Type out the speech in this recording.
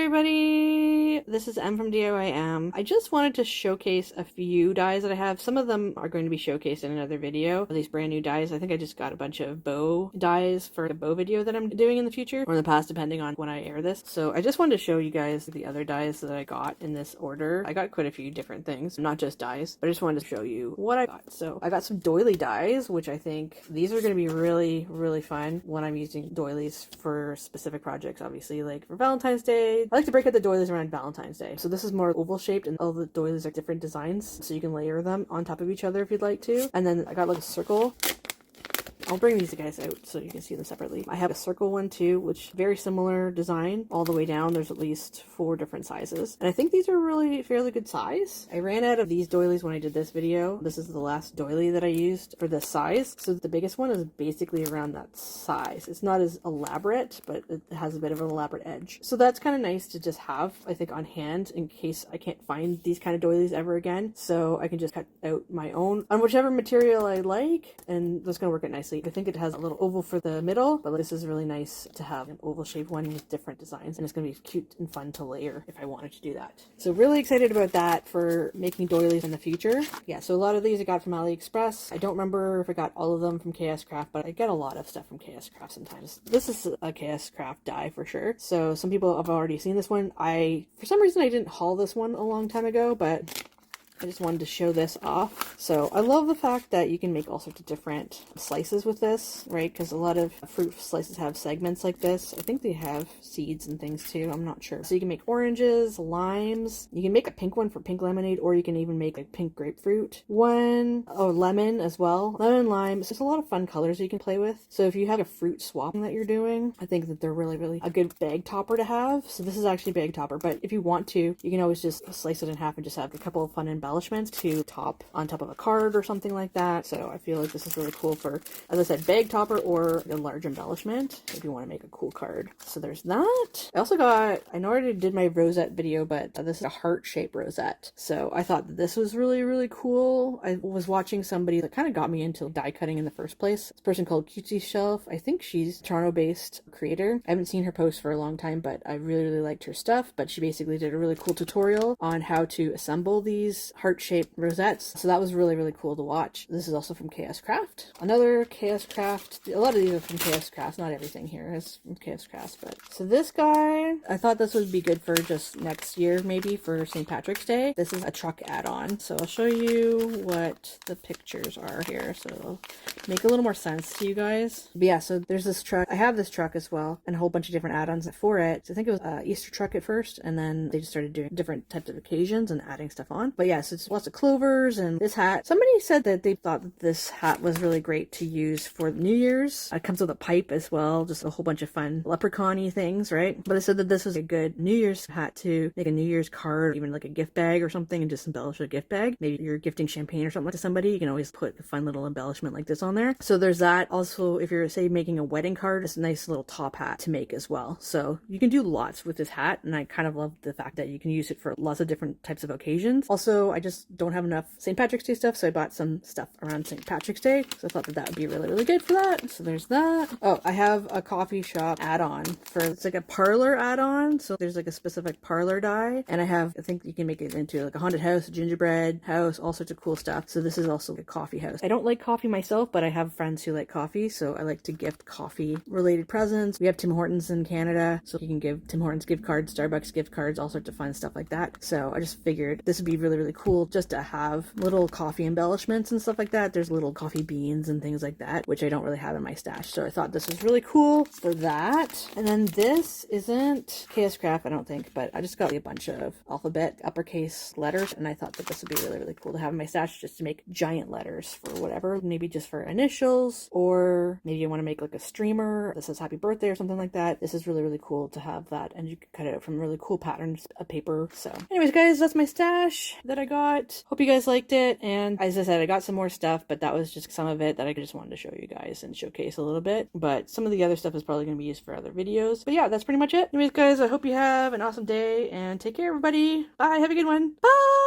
everybody! This is M from DIYM. I just wanted to showcase a few dies that I have. Some of them are going to be showcased in another video. These brand new dies. I think I just got a bunch of bow dies for a bow video that I'm doing in the future, or in the past, depending on when I air this. So I just wanted to show you guys the other dies that I got in this order. I got quite a few different things, not just dies, but I just wanted to show you what I got. So I got some doily dies, which I think these are going to be really, really fun when I'm using doilies for specific projects, obviously, like for Valentine's Day. I like to break out the doilies around Valentine's Day. So this is more oval shaped and all the doilies are different designs, so you can layer them on top of each other if you'd like to. And then I got like a circle. I'll bring these guys out so you can see them separately. I have a circle one too, which very similar design all the way down. There's at least 4 different sizes. And I think these are really fairly good size. I ran out of these doilies when I did this video. This is the last doily that I used for this size. So the biggest one is basically around that size. It's not as elaborate, but it has a bit of an elaborate edge. So that's kind of nice to just have, I think, on hand in case I can't find these kind of doilies ever again. So I can just cut out my own on whichever material I like, and that's going to work out nicely. I think it has a little oval for the middle, but this is really nice to have an oval shaped one with different designs, and it's going to be cute and fun to layer if I wanted to do that. So really excited about that for making doilies in the future. Yeah, so a lot of these I got from AliExpress. I don't remember if I got all of them from KSCrafts, but I get a lot of stuff from KSCrafts sometimes. This is a KSCraft die for sure. So some people have already seen this one. For some reason I didn't haul this one a long time ago, but I just wanted to show this off. So I love the fact that you can make all sorts of different slices with this, right? Because a lot of fruit slices have segments like this. I think they have seeds and things too. I'm not sure. So you can make oranges, limes. You can make a pink one for pink lemonade, or you can even make a pink grapefruit one. Oh, lemon as well. Lemon, lime. So there's a lot of fun colors you can play with. So if you have a fruit swapping that you're doing, I think that they're really, really a good bag topper to have. So this is actually a bag topper, but if you want to, you can always just slice it in half and just have a couple of fun embellishments to top on top of a card or something like that. So I feel like this is really cool for, as I said, bag topper or a large embellishment if you want to make a cool card. So there's that. I also got, I know I already did my Rosette video, but this is a heart-shaped Rosette. So I thought that this was really, really cool. I was watching somebody that kind of got me into die cutting in the first place. This person called Cutesy Shelf. I think she's a Toronto-based creator. I haven't seen her post for a long time, but I really, really liked her stuff. But she basically did a really cool tutorial on how to assemble these heart-shaped rosettes. So that was really, really cool to watch. This is also from KSCraft. Another KSCraft. A lot of these are from KSCrafts. Not everything here is from KSCrafts, but so this guy, I thought this would be good for just next year, maybe for St. Patrick's Day. This is a truck add-on. So I'll show you what the pictures are here. So it'll make a little more sense to you guys. But yeah, so there's this truck. I have this truck as well, and a whole bunch of different add-ons for it. So I think it was Easter truck at first, and then they just started doing different types of occasions and adding stuff on. But yeah, so it's lots of clovers and this hat. Somebody said that they thought that this hat was really great to use for New Year's. It comes with a pipe as well, just a whole bunch of fun leprechaun-y things, right? But I said that this was a good New Year's hat to make a New Year's card, even like a gift bag or something, and just embellish a gift bag. Maybe you're gifting champagne or something to somebody, you can always put a fun little embellishment like this on there. So there's that. Also, if you're, say, making a wedding card, it's a nice little top hat to make as well. So you can do lots with this hat, and I kind of love the fact that you can use it for lots of different types of occasions. Also, I just don't have enough St. Patrick's Day stuff, so I bought some stuff around St. Patrick's Day, so I thought that that would be really, really good for that. So there's that. Oh, I have a coffee shop add-on for, it's like a Parlor add-on, so there's like a specific Parlor die, and I think you can make it into like a haunted house, a gingerbread house, all sorts of cool stuff. So this is also a coffee house. I don't like coffee myself, but I have friends who like coffee, so I like to gift coffee related presents. We have Tim Hortons in Canada, so you can give Tim Hortons gift cards, Starbucks gift cards, all sorts of fun stuff like that. So I just figured this would be really, really cool just to have little coffee embellishments and stuff like that. There's little coffee beans and things like that, which I don't really have in my stash. So I thought this was really cool for that. And then this isn't KSCraft, I don't think, but I just got a bunch of alphabet uppercase letters, and I thought that this would be really, really cool to have in my stash just to make giant letters for whatever, maybe just for initials, or maybe you want to make like a streamer that says happy birthday or something like that. This is really, really cool to have that, and you can cut it out from really cool patterns of paper. So anyways, guys, that's my stash that I got. Hope you guys liked it, and as I said, I got some more stuff, but that was just some of it that I just wanted to show you guys and showcase a little bit. But some of the other stuff is probably going to be used for other videos. But yeah, that's pretty much it. Anyways, guys, I hope you have an awesome day, and take care, everybody. Bye. Have a good one. Bye.